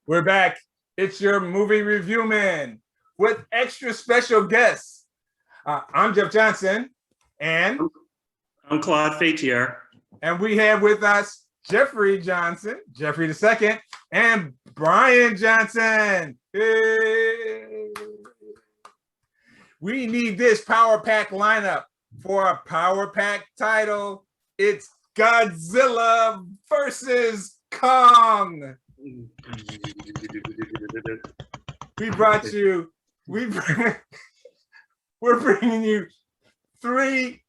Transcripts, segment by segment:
We're back. It's your movie review man with extra special guests. I'm Jeff Johnson, and I'm Claude Faitier. And we have with us Jeffrey Johnson, Jeffrey II, and Brian Johnson. Hey. We need this Power Pack lineup for a Power Pack title. It's Godzilla versus Kong. We're bringing you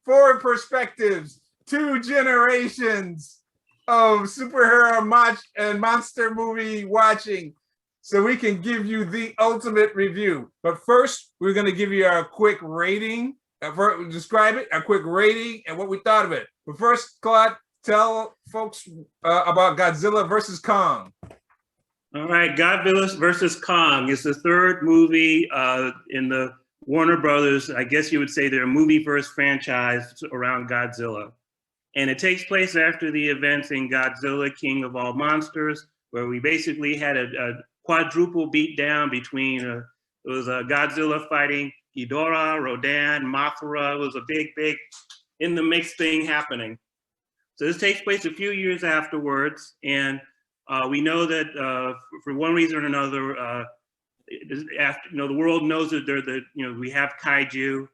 four perspectives, 2 generations of superhero and monster movie watching, so we can give you the ultimate review. But first, we're going to give you our quick rating, describe it, a quick rating, and what we thought of it. But first, Claude, tell folks about Godzilla versus Kong. All right, Godzilla versus Kong is the third movie in the Warner Brothers, I guess you would say their movie-verse franchise around Godzilla. And it takes place after the events in Godzilla, King of All Monsters, where we basically had a quadruple beatdown between, it was Godzilla fighting Ghidorah, Rodan, Mothra. It was a big, in the mix thing happening. So this takes place a few years afterwards, and we know that for one reason or another, the world knows that we have kaiju.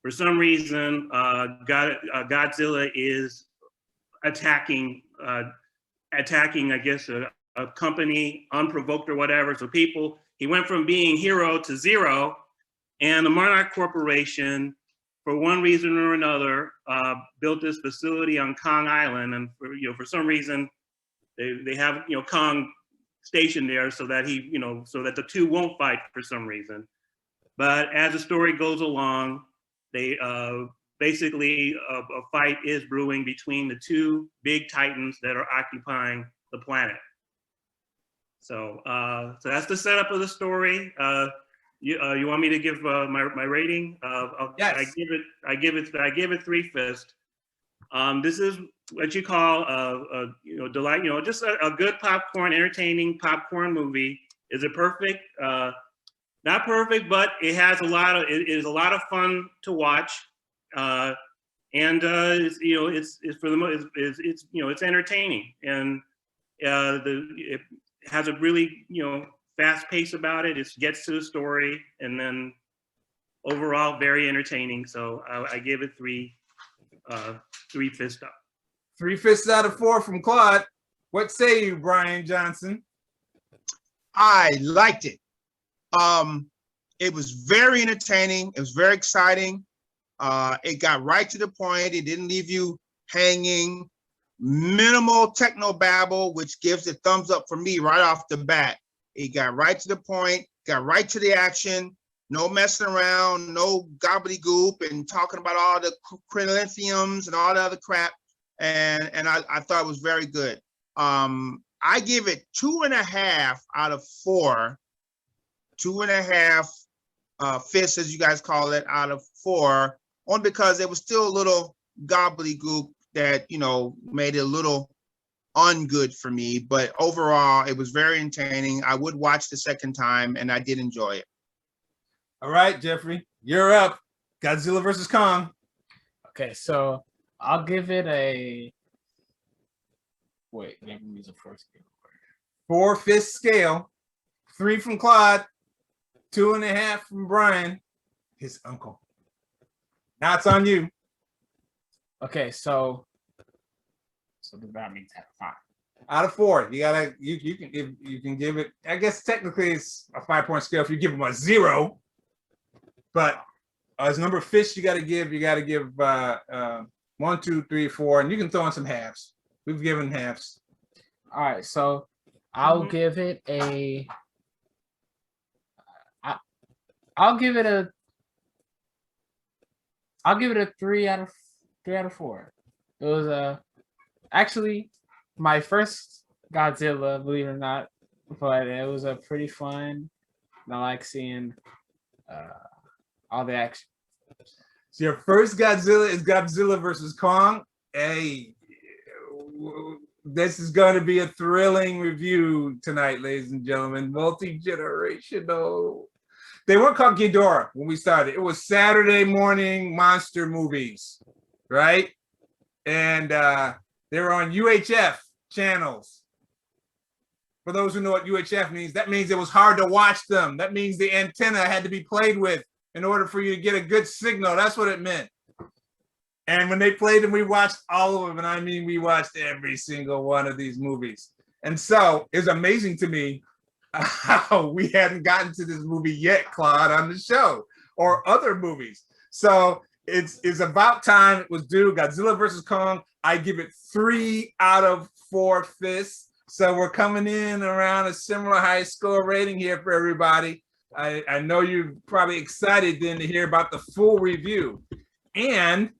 For some reason, Godzilla is attacking, I guess, a company unprovoked or whatever. So he went from being hero to zero, and the Monarch Corporation, for one reason or another, built this facility on Kong Island, and for some reason, they have Kong stationed there so that so that the two won't fight for some reason. But as the story goes along, they basically a fight is brewing between the two big titans that are occupying the planet. So so that's the setup of the story. You want me to give my rating? Yes. I give it 3/5. This is what you call delight. Just a good popcorn, entertaining popcorn movie. Is it perfect? Not perfect, but it has it is a lot of fun to watch, and it's entertaining, and it has a really fast pace about it. It gets to the story, and then overall very entertaining. So I give it 3/5 up. 3/5 out of 4 from Claude. What say you, Brian Johnson? I liked it. It was very entertaining. It was very exciting. It got right to the point. It didn't leave you hanging. Minimal techno babble, which gives a thumbs up for me right off the bat. It got right to the point, got right to the action. No messing around, no gobbledygook and talking about all the credentiums and all the other crap. And I thought it was very good. I give it 2.5 out of 4. 2.5 fists, as you guys call it, out of 4, only because it was still a little gobbledygook that made it a little ungood for me. But overall, it was very entertaining. I would watch the second time, and I did enjoy it. All right, Jeffrey, you're up. Godzilla versus Kong. Okay, so I'll give it a. Wait, let me use a 4 scale. 4/5 scale. 3 from Claude. 2.5 from Brian, his uncle. Now it's on you. Okay, so that means 5 out of 4. You can give it. I guess technically it's a 5-point scale if you give them a 0. But as number of fish, you got to give 1, 2, 3, 4, and you can throw in some halves. We've given halves. All right, so I'll give it a. I'll give it a 3 out of 4. It was actually my first Godzilla, believe it or not, but it was a pretty fun. I like seeing all the action. So your first Godzilla is Godzilla versus Kong. Hey, This is going to be a thrilling review tonight, ladies and gentlemen. Multi-generational. They weren't called Ghidorah when we started. It was Saturday morning monster movies, right? And they were on UHF channels. For those who know what UHF means, that means it was hard to watch them. That means the antenna had to be played with in order for you to get a good signal. That's what it meant. And when they played them, we watched all of them. And I mean, we watched every single one of these movies. And so it's amazing to me how we hadn't gotten to this movie yet, Claude, on the show or other movies. So it's about time it was due. Godzilla versus Kong. I give it 3 out of 4 fists. So we're coming in around a similar high score rating here for everybody. I know you're probably excited then to hear about the full review. And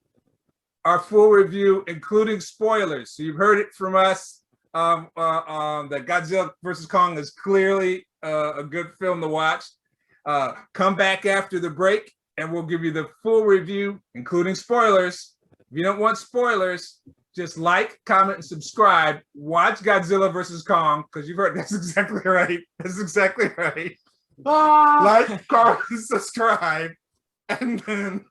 our full review, including spoilers. So you've heard it from us that Godzilla versus Kong is clearly a good film to watch. Come back after the break and we'll give you the full review, including spoilers. If you don't want spoilers, just like, comment, and subscribe. Watch Godzilla versus Kong, because you've heard that's exactly right. That's exactly right. Like, comment, and subscribe, and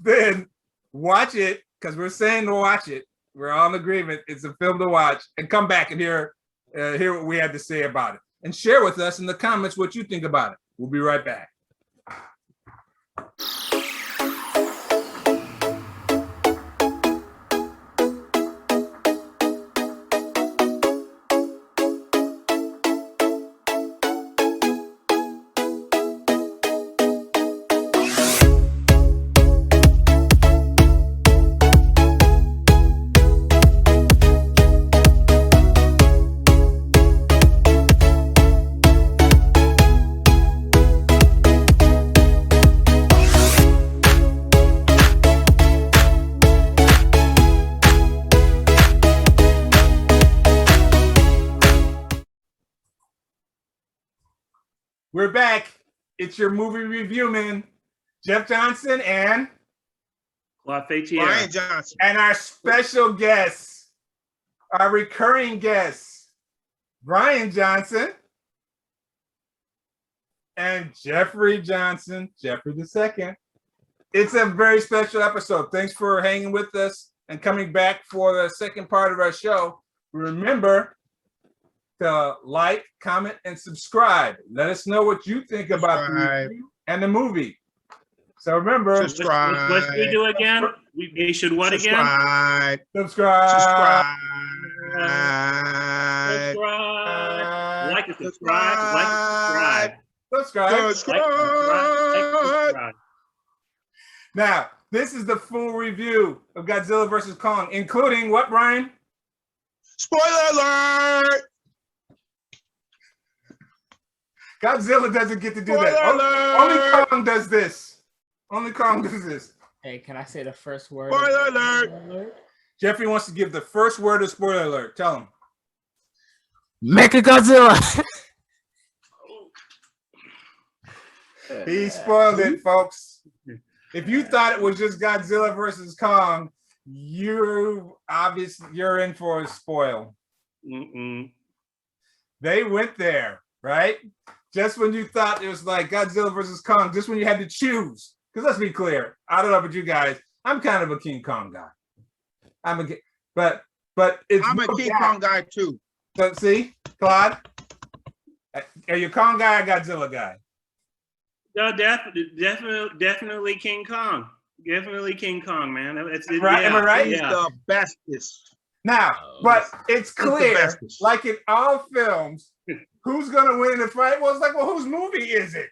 then watch it, because we're saying to watch it. We're all in agreement. It's a film to watch, and come back and hear what we had to say about it, and share with us in the comments what you think about it. We'll be right back. We're back. It's your movie review men, Jeff Johnson and Claude Faitier. Brian Johnson. And our special guest, our recurring guest, Brian Johnson and Jeffrey Johnson, Jeffrey II. It's a very special episode. Thanks for hanging with us and coming back for the second part of our show. Remember to like, comment, and subscribe. Let us know what you think about the review and the movie. So remember, subscribe. What should we do again? We should what again? Subscribe. Subscribe. Like and subscribe. Like and subscribe. Subscribe. Now, this is the full review of Godzilla versus Kong, including what, Brian? Spoiler alert! Godzilla doesn't get to do Spoiler that. alert! Only Kong does this. Only Kong does this. Hey, can I say the first word? Spoiler alert! Jeffrey wants to give the first word of spoiler alert. Tell him. Mechagodzilla. He spoiled it, folks. If you thought it was just Godzilla versus Kong, you're in for a spoil. They went there, right? Just when you thought it was like Godzilla versus Kong, just when you had to choose. Because let's be clear, I don't know about you guys, I'm kind of a King Kong guy. But it's I'm a King Kong guy too. So see, Claude, are you a Kong guy or Godzilla guy? No, definitely King Kong. Definitely King Kong, man. Right? Am I right? He's the bestest. Now, but it's clear, like in all films, who's gonna win in the fight? Well, it's like, well, whose movie is it?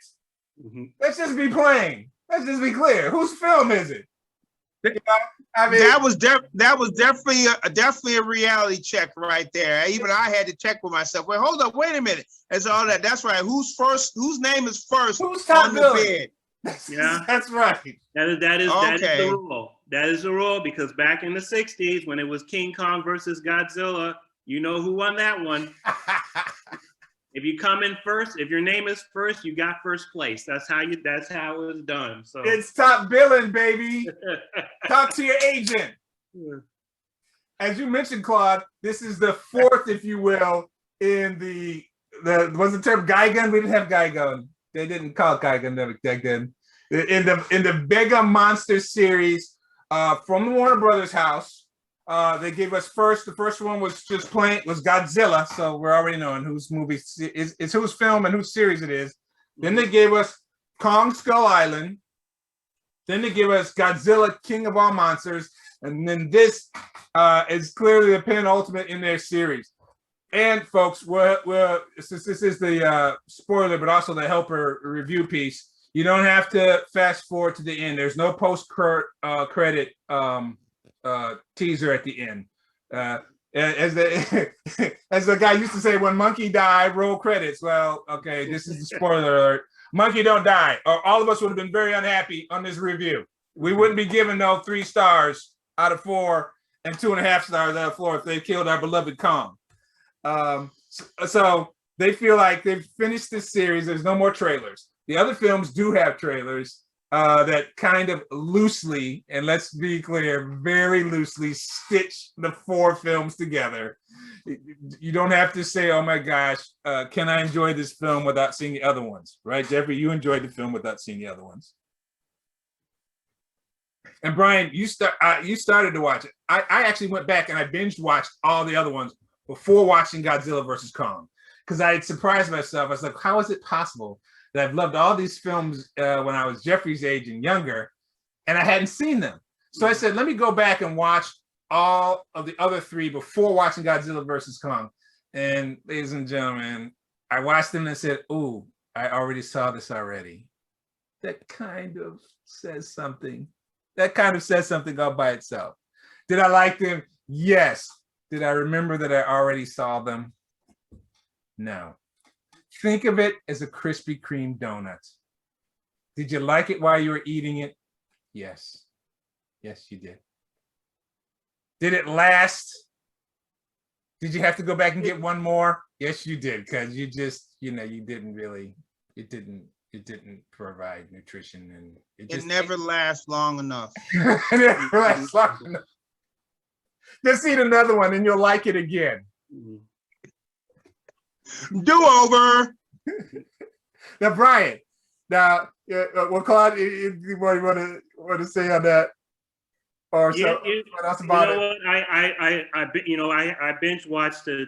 Let's just be plain. Let's just be clear. Whose film is it? You know? I mean, that was definitely a reality check right there. Even I had to check with myself. Wait, hold up, wait a minute. That's all that. That's right. Who's first? Whose name is first who's top on the villain? bed? Yeah, that's right. That is the rule. That is the rule, because back in the 60s, when it was King Kong versus Godzilla, you know who won that one. If you come in first, if your name is first, you got first place. That's how it was done. So it's top billing, baby. Talk to your agent. as you mentioned, Claude, this is the fourth, if you will, in the what's the term? Guy gun? We didn't have guy gun. They didn't call it guy gun back then. In the Mega Monster series from the Warner Brothers house. They gave us the first one was just plain was Godzilla, so we're already knowing whose movie is whose film and whose series it is. Then they gave us Kong Skull Island. Then they gave us Godzilla King of All Monsters, and then this is clearly the penultimate in their series. And folks, since this is the spoiler, but also the helper review piece, you don't have to fast forward to the end. There's no post-credit teaser at the end. As the guy used to say, when monkey died, roll credits. Well, okay, this is the spoiler alert. Monkey don't die, or all of us would have been very unhappy on this review. We wouldn't be given no 3 stars out of 4 and 2.5 stars out of 4 if they killed our beloved Kong. So they feel like they've finished this series. There's no more trailers. The other films do have trailers that kind of loosely, and let's be clear, very loosely stitch the 4 films together. You don't have to say, oh my gosh, can I enjoy this film without seeing the other ones? Right, Jeffrey, you enjoyed the film without seeing the other ones. And Brian, you started to watch it. I actually went back and I binge watched all the other ones before watching Godzilla versus Kong, because I had surprised myself. I was like, how is it possible that I've loved all these films when I was Jeffrey's age and younger, and I hadn't seen them? So I said, let me go back and watch all of the other 3 before watching Godzilla versus Kong. And ladies and gentlemen, I watched them and said, ooh, I already saw this already. That kind of says something. That kind of says something all by itself. Did I like them? Yes. Did I remember that I already saw them? No. Think of it as a Krispy Kreme donut. Did you like it while you were eating it? Yes. Yes, you did. Did it last? Did you have to go back and get one more? Yes, you did, because you just, you didn't really, it didn't provide nutrition, and it never lasts long enough. It never lasts long enough. Just eat another one and you'll like it again. Do over. Now, Brian. Now, well, Claude, what do you want to say on that? Or what else about it? I binge watched to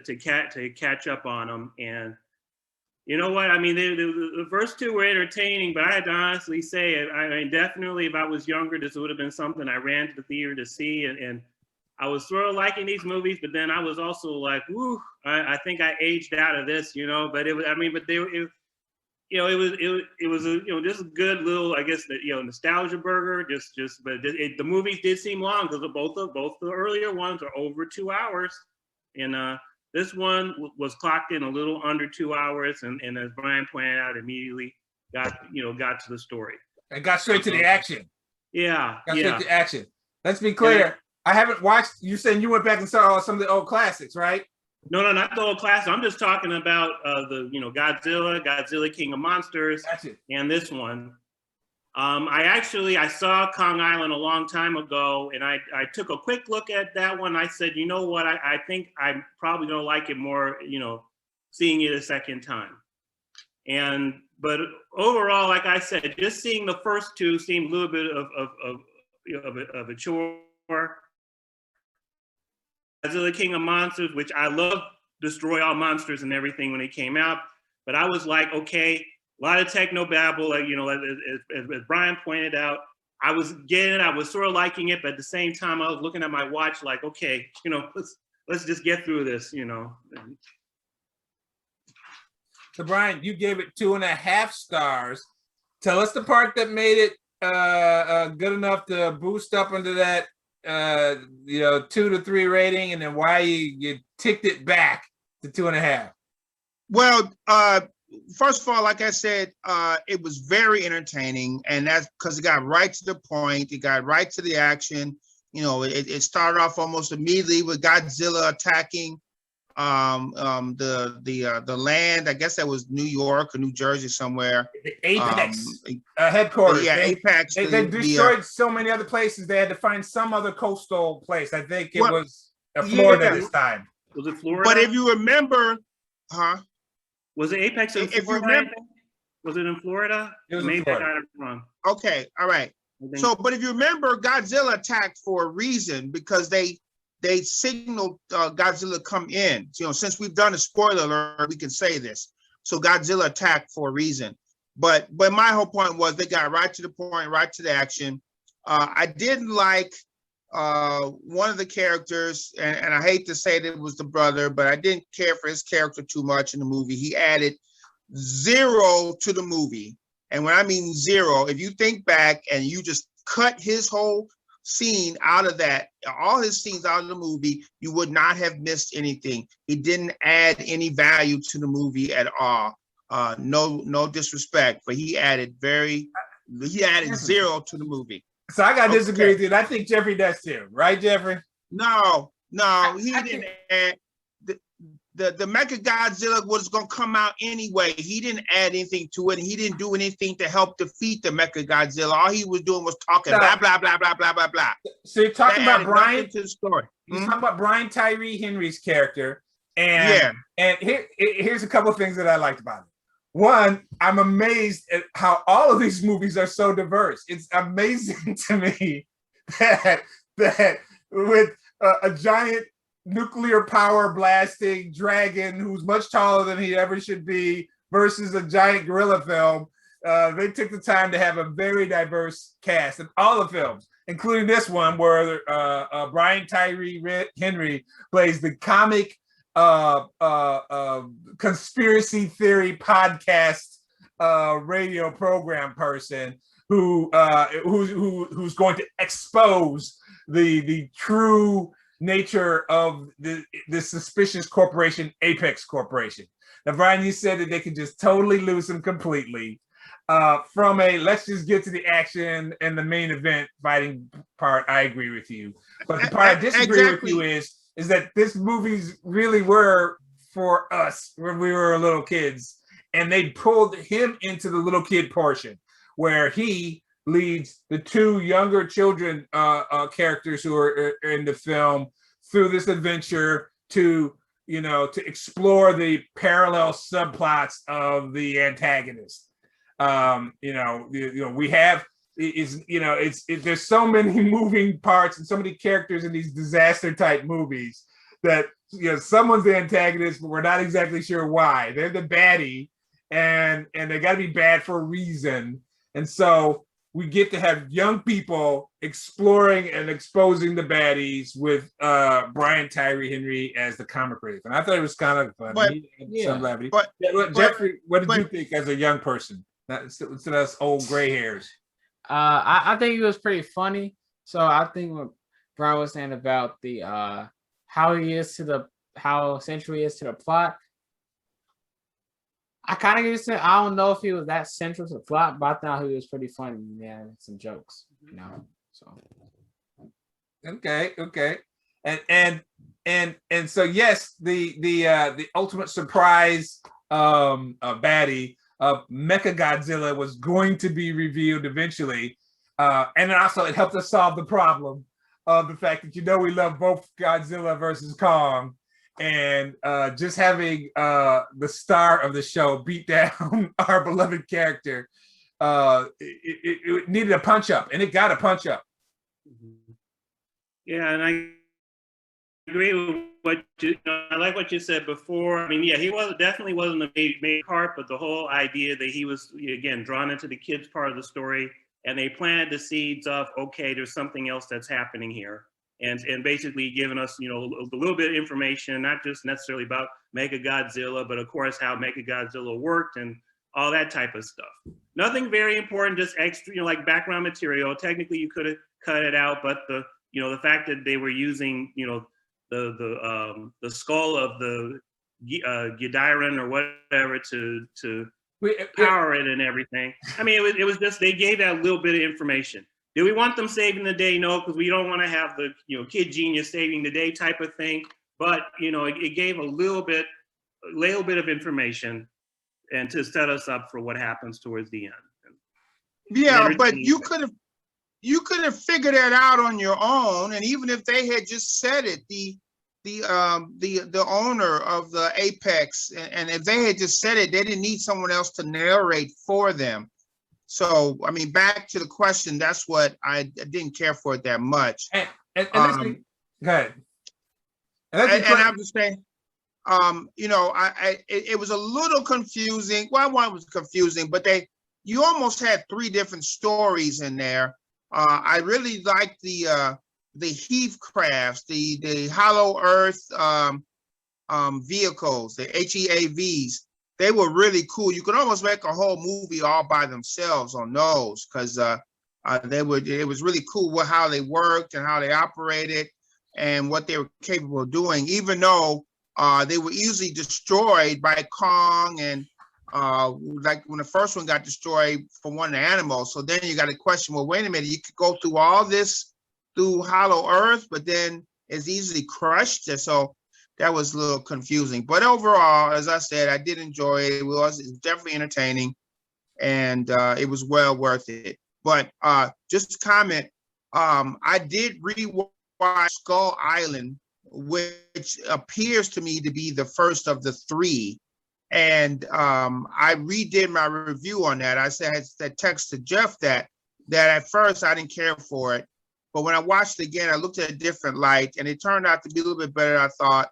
catch up on them, and you know what? I mean, the first 2 were entertaining, but I had to honestly say, I mean, definitely, if I was younger, this would have been something I ran to the theater to see, and I was sort of liking these movies, but then I was also like, woo, I think I aged out of this, but it was, I mean, but it was a, just a good little, I guess, nostalgia burger, but the movies did seem long, because both the earlier ones are over 2 hours, and this one was clocked in a little under 2 hours, and as Brian pointed out, immediately got to the story. And got straight to the action. Yeah. Got straight to action. Let's be clear. Yeah. I haven't watched, you saying you went back and saw some of the old classics, right? No, not the old classics. I'm just talking about Godzilla King of Monsters, and this one. I saw Kong Island a long time ago, and I took a quick look at that one. I said, you know what, I think I'm probably gonna like it more, seeing it a second time. But overall, like I said, just seeing the first 2 seemed a little bit of a chore. Godzilla King of Monsters, which I love, Destroy All Monsters and everything when it came out, but I was like, okay, a lot of techno babble, like, as Brian pointed out, I was getting it, I was sort of liking it, but at the same time, I was looking at my watch like, okay, let's just get through this, So Brian, you gave it 2.5 stars. Tell us the part that made it good enough to boost up into that 2 to 3 rating, and then why you ticked it back to 2.5. Well, first of all, like I said, it was very entertaining, and that's because it got right to the point. It got right to the action. It started off almost immediately with Godzilla attacking the land. I guess that was New York or New Jersey somewhere. The Apex headquarters. Yeah, Apex. They destroyed so many other places. They had to find some other coastal place. I think it was Florida Yeah. this time. Was it Florida? But if you remember, huh? Was it Apex in If you Florida? remember- I think? Was it in Florida? It was in Maybe Florida. I got it wrong. Okay, all right. I think- So, but if you remember, Godzilla attacked for a reason because they signaled Godzilla come in. You know, since we've done a spoiler alert, we can say this. So Godzilla attacked for a reason. But my whole point was they got right to the point, right to the action. I didn't like one of the characters, and I hate to say that it was the brother, but I didn't care for his character too much in the movie. He added 0 to the movie. And when I mean 0, if you think back and you just cut his whole scene out of that, all his scenes out of the movie, you would not have missed anything. He didn't add any value to the movie at all. No disrespect, but he added 0 to the movie. So I got to disagree Okay. with you. And I think Jeffrey does too, right, Jeffrey? No, he I didn't add. The Mecha Godzilla was going to come out anyway. He didn't add anything to it. And he didn't do anything to help defeat the Mecha Godzilla. All he was doing was talking blah, blah, blah, blah, blah, blah, blah. So you're talking That about added Brian. nothing to the story. You're talking about Brian Tyree Henry's character. And here's a couple of things that I liked about it. One, I'm amazed at how all of these movies are so diverse. It's amazing to me that with a giant nuclear power blasting dragon who's much taller than he ever should be versus a giant gorilla film, they took the time to have a very diverse cast in all the films, including this one where Brian Tyree Henry plays the comic conspiracy theory podcast radio program person who's going to expose the true nature of the suspicious corporation, Apex Corporation. Now, Brian, you said that they could just totally lose him completely. From a let's just get to the action and the main event fighting part, I agree with you. But the part I disagree with you is that this movies really were for us when we were little kids, and they pulled him into the little kid portion where he leads the 2 younger children characters who are in the film through this adventure to explore the parallel subplots of the antagonist. We have there's so many moving parts and so many characters in these disaster type movies that someone's the antagonist, but we're not exactly sure why. They're the baddie, and they got to be bad for a reason. And so we get to have young people exploring and exposing the baddies with Brian Tyree Henry as the comic relief. And I thought it was kind of funny. Some levity. Jeffrey, what did you think as a young person? Instead of us old gray hairs. I think it was pretty funny. So I think what Brian was saying about the how central he is to the plot. I kind of get to. I don't know if he was that central to the plot, but I thought he was pretty funny. Yeah, some jokes, So Okay, and so yes, the ultimate surprise baddie of Mecha Godzilla was going to be revealed eventually, and then also it helped us solve the problem of the fact that we love both Godzilla versus Kong. And just having the star of the show beat down our beloved character, it needed a punch up, and it got a punch up. Yeah, and I agree with what I like what you said before. I mean, yeah, he definitely wasn't a main part, but the whole idea that he was again drawn into the kids part of the story, and they planted the seeds of there's something else that's happening here. And basically giving us, a little bit of information, not just necessarily about Mega Godzilla, but of course how Mega Godzilla worked and all that type of stuff. Nothing very important, just extra, like background material. Technically, you could have cut it out, but the fact that they were using, the skull of the Gidiran or whatever to power it and everything. I mean, it was just they gave that little bit of information. Do we want them saving the day? No, because we don't want to have the kid genius saving the day type of thing. But it gave a little bit of information, and to set us up for what happens towards the end. Yeah, but you could have figured that out on your own, and even if they had just said it, the owner of the Apex, and if they had just said it, they didn't need someone else to narrate for them. So I mean, back to the question, that's what I didn't care for it that much. And let's be, go ahead. And I'm just saying, you know, it was a little confusing. Well, one was confusing, but you almost had three different stories in there. I really liked the Heath crafts, the Hollow Earth vehicles, the HEAVs. They were really cool. You could almost make a whole movie all by themselves on those, because it was really cool how they worked and how they operated and what they were capable of doing, even though they were easily destroyed by Kong, and like when the first one got destroyed from one of the animals. So then you got to question, well, wait a minute, you could go through all this through Hollow Earth, but then it's easily crushed. And so that was a little confusing. But overall, as I said, I did enjoy it. It was definitely entertaining, and it was well worth it. But just to comment, I did rewatch Skull Island, which appears to me to be the first of the three. And I redid my review on that. I said, I texted Jeff that at first I didn't care for it. But when I watched it again, I looked at a different light, and it turned out to be a little bit better than I thought,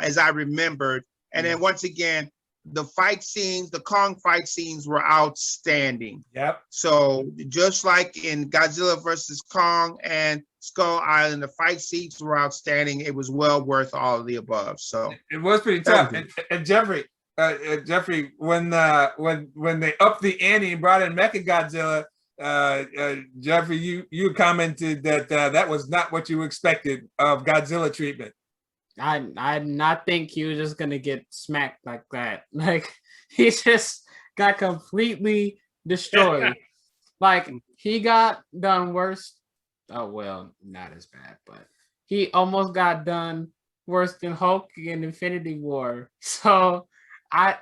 as I remembered. And then once again, the fight scenes, the Kong fight scenes were outstanding. Yep. So just like in Godzilla versus Kong and Skull Island, the fight scenes were outstanding. It was well worth all of the above. So it was pretty tough. And Jeffrey, when they upped the ante and brought in Mechagodzilla, Jeffrey, you commented that that was not what you expected of Godzilla treatment. I did not think he was just gonna get smacked like that. Like, he just got completely destroyed. Like, he got done worse. Oh well, not as bad, but he almost got done worse than Hulk in Infinity War. So I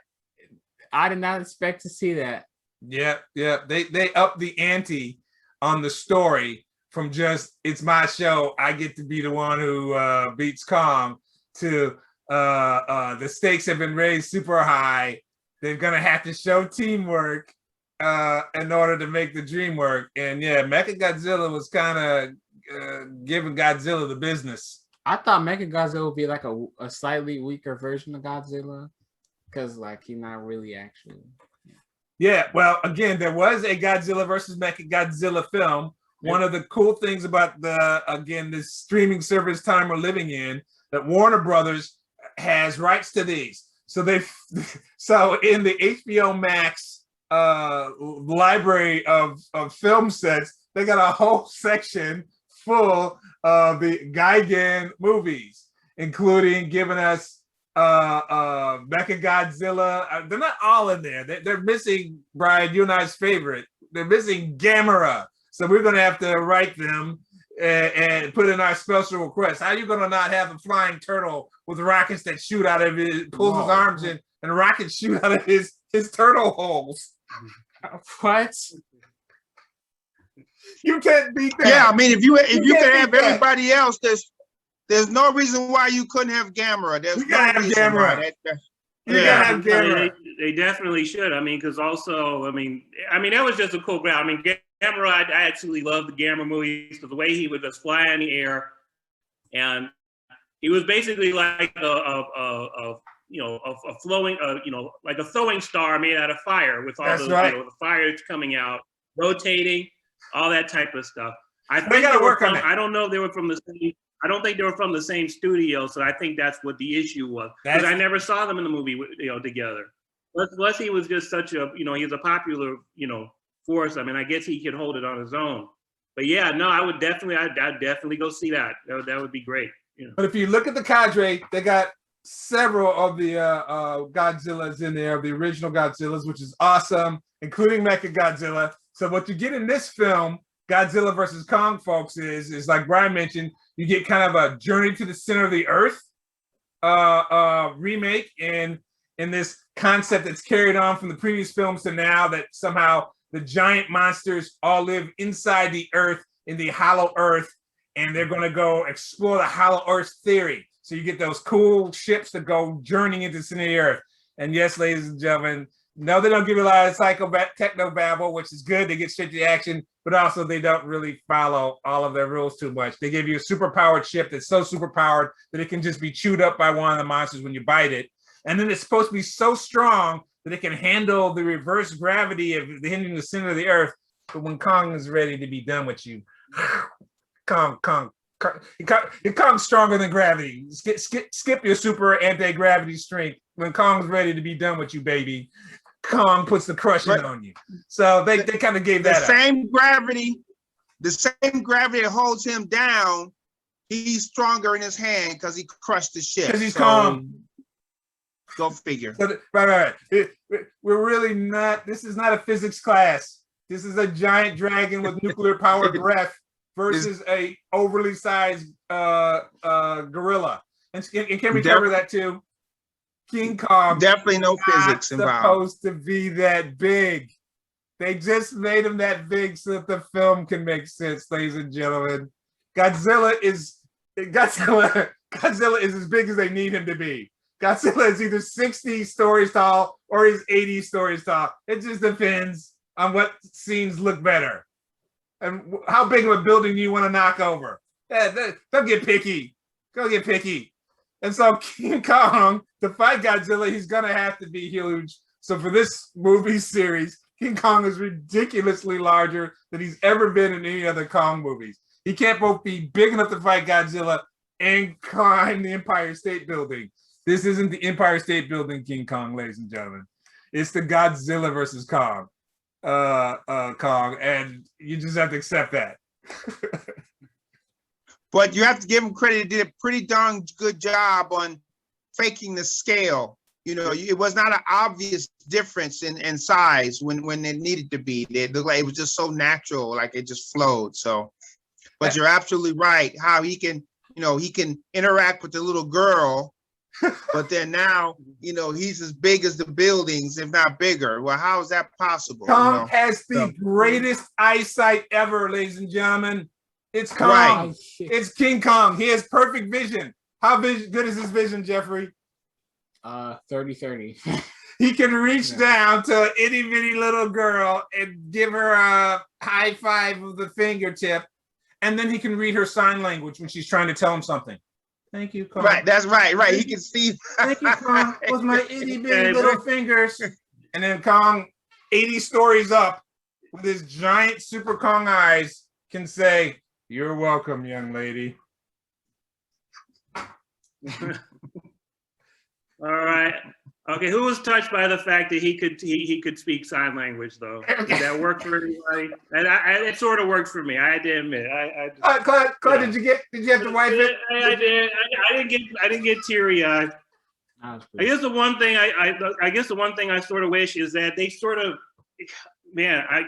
did not expect to see that. Yeah. They upped the ante on the story from just it's my show, I get to be the one who beats Kong, to the stakes have been raised super high. They're gonna have to show teamwork in order to make the dream work. And yeah, Mechagodzilla was kind of giving Godzilla the business. I thought Mechagodzilla would be like a slightly weaker version of Godzilla, because like he's not really actually. Yeah, well, again, there was a Godzilla versus Mechagodzilla film. One of the cool things about this streaming service time we're living in, that Warner Brothers has rights to these. So so in the HBO Max library of film sets, they got a whole section full of the Gigan movies, including giving us Mechagodzilla. They're not all in there. They're missing, Brian, you and I's favorite. They're missing Gamera. So we're going to have to write them and put in our special request. How are you going to not have a flying turtle with rockets that shoot out of his, pulls his arms in, and rockets shoot out of his turtle holes? What? You can't beat that. Yeah, I mean, if you can have everybody else, there's no reason why you couldn't have Gamera. You gotta have Gamera. You gotta have Gamera. They definitely should. I mean, because also, I mean, that was just a cool grab. I mean, Gamera, I actually love the Gamera movies because the way he would just fly in the air, and he was basically like a flowing, like a throwing star made out of fire with all the fire coming out, rotating, all that type of stuff. I think they gotta work on it. I don't know if they were from the same. I don't think they were from the same studio, so I think that's what the issue was. Because I never saw them in the movie, together. Plus, he was just such a, he was a popular, force. I mean, I guess he could hold it on his own. But yeah, no, I'd definitely go see that. That would be great. But if you look at the cadre, they got several of the Godzillas in there, the original Godzillas, which is awesome, including Mechagodzilla. So what you get in this film, Godzilla versus Kong, folks, is like Brian mentioned, you get kind of a journey to the center of the earth remake, and in this concept that's carried on from the previous films to now, that somehow the giant monsters all live inside the earth, in the hollow earth, and they're going to go explore the hollow earth theory. So you get those cool ships that go journeying into the center of the earth. And yes, ladies and gentlemen, no, they don't give you a lot of techno babble, which is good. They get straight to the action, but also they don't really follow all of their rules too much. They give you a super powered ship that's so super powered that it can just be chewed up by one of the monsters when you bite it. And then it's supposed to be so strong that it can handle the reverse gravity of hitting the center of the earth. But when Kong is ready to be done with you, Kong's stronger than gravity. Skip your super anti-gravity strength. When Kong's ready to be done with you, baby, Kong puts the crushing on you. So they kind of gave that the same gravity that holds him down. He's stronger in his hand because he crushed the ship. Because he's Kong. Go figure. So, right. We're really not. This is not a physics class. This is a giant dragon with nuclear powered breath versus a overly sized gorilla. And can we cover that too? King Kong definitely no physics involved. Supposed to be that big. They just made him that big so that the film can make sense, ladies and gentlemen. Godzilla is as big as they need him to be. Godzilla is either 60 stories tall or he's 80 stories tall. It just depends on what scenes look better and how big of a building you want to knock over. Don't get picky. Go get picky. And so King Kong, to fight Godzilla, he's going to have to be huge. So for this movie series, King Kong is ridiculously larger than he's ever been in any other Kong movies. He can't both be big enough to fight Godzilla and climb the Empire State Building. This isn't the Empire State Building King Kong, ladies and gentlemen. It's the Godzilla versus Kong, and you just have to accept that. But you have to give him credit. He did a pretty darn good job on faking the scale. You know, it was not an obvious difference in size when it needed to be. It looked like it was just so natural, like it just flowed. So, but you're absolutely right. How he can, he can interact with the little girl, but then now, he's as big as the buildings, if not bigger. Well, how is that possible? Kong has the greatest eyesight ever, ladies and gentlemen. It's Kong. Right. It's King Kong. He has perfect vision. How good is his vision, Jeffrey? 30-30. He can reach down to an itty bitty little girl and give her a high five with the fingertip, and then he can read her sign language when she's trying to tell him something. Thank you, Kong. Right, that's right. He can see. Thank you, Kong. With my itty bitty little fingers. And then Kong, 80 stories up, with his giant Super Kong eyes, can say, "You're welcome, young lady." All right. Okay. Who was touched by the fact that he could speak sign language, though? Did that work for everybody? And it sort of worked for me. I had to admit. Claude, did you have to wipe it? I did. I didn't get teary eyed. I guess the one thing I sort of wish is that they sort of. Man, I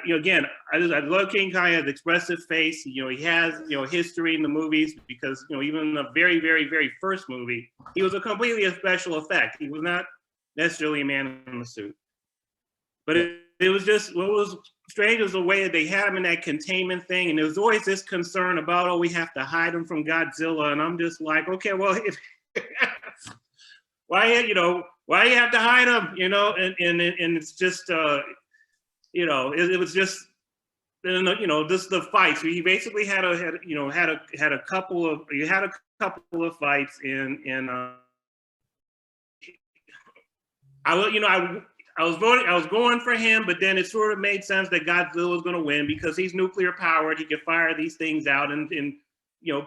love King Kong. He has an expressive face. He has history in the movies because even in the very, very, very first movie, he was a completely a special effect. He was not necessarily a man in a suit. But it was just what was strange was the way that they had him in that containment thing, and there was always this concern about we have to hide him from Godzilla, and I'm just like, okay, well, why you have to hide him, and it's just. It was just, just the fights. He basically had a couple of fights I was going for him, but then it sort of made sense that Godzilla was going to win because he's nuclear powered. He could fire these things out, and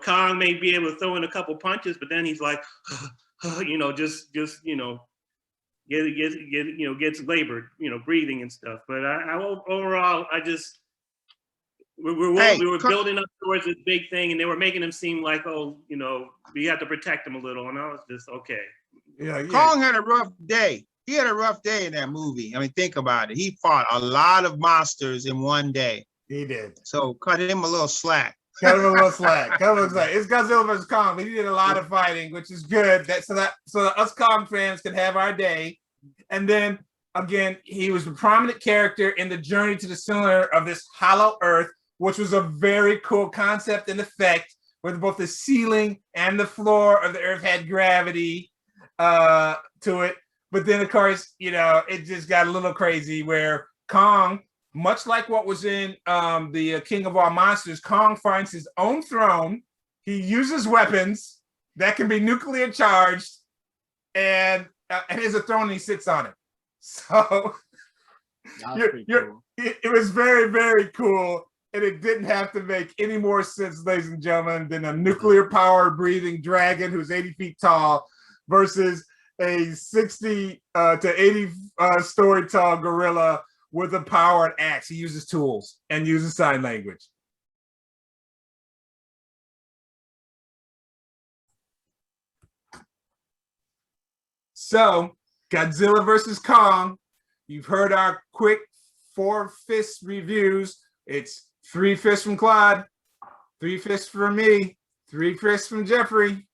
Kong may be able to throw in a couple punches, but then he's like, gets labored, breathing and stuff. But overall, we were building up towards this big thing, and they were making him seem like, we have to protect him a little, and I was just okay. Yeah. Kong had a rough day. He had a rough day in that movie. I mean, think about it. He fought a lot of monsters in one day. He did. So cut him a little slack. Cut him a little slack. It's Godzilla versus Kong. But he did a lot of fighting, which is good. So that us Kong fans can have our day. And then again, he was a prominent character in the journey to the center of this hollow Earth, which was a very cool concept and effect, where both the ceiling and the floor of the Earth had gravity to it. But then, of course, you know, it just got a little crazy where Kong, much like what was in the King of All Monsters, Kong finds his own throne. He uses weapons that can be nuclear charged, and has a throne and he sits on it. So it was very, very cool. And it didn't have to make any more sense, ladies and gentlemen, than a nuclear-powered breathing dragon who's 80 feet tall versus a 60 to 80 story tall gorilla with a powered axe. He uses tools and uses sign language. So, Godzilla versus Kong. You've heard our quick 4-fist reviews. It's 3 fists from Claude, 3 fists from me, 3 fists from Jeffrey,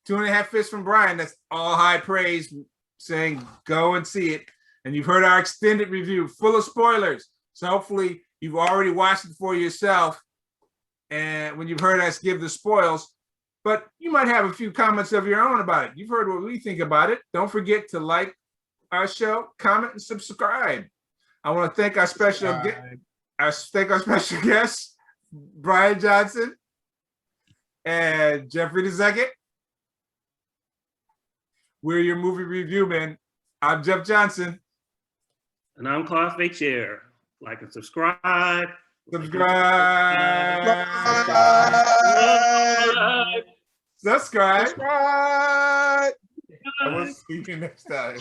2.5 fists from Brian. That's all high praise, saying go and see it. And you've heard our extended review full of spoilers. So hopefully you've already watched it for yourself. And when you've heard us give the spoils, but you might have a few comments of your own about it. You've heard what we think about it. Don't forget to like our show, comment, and subscribe. I want to thank our special guests, Brian Johnson and Jeffrey II. We're your movie review men. I'm Jeff Johnson. And I'm Claude Fachier. Like and subscribe. Subscribe. Subscribe. I will see you next time.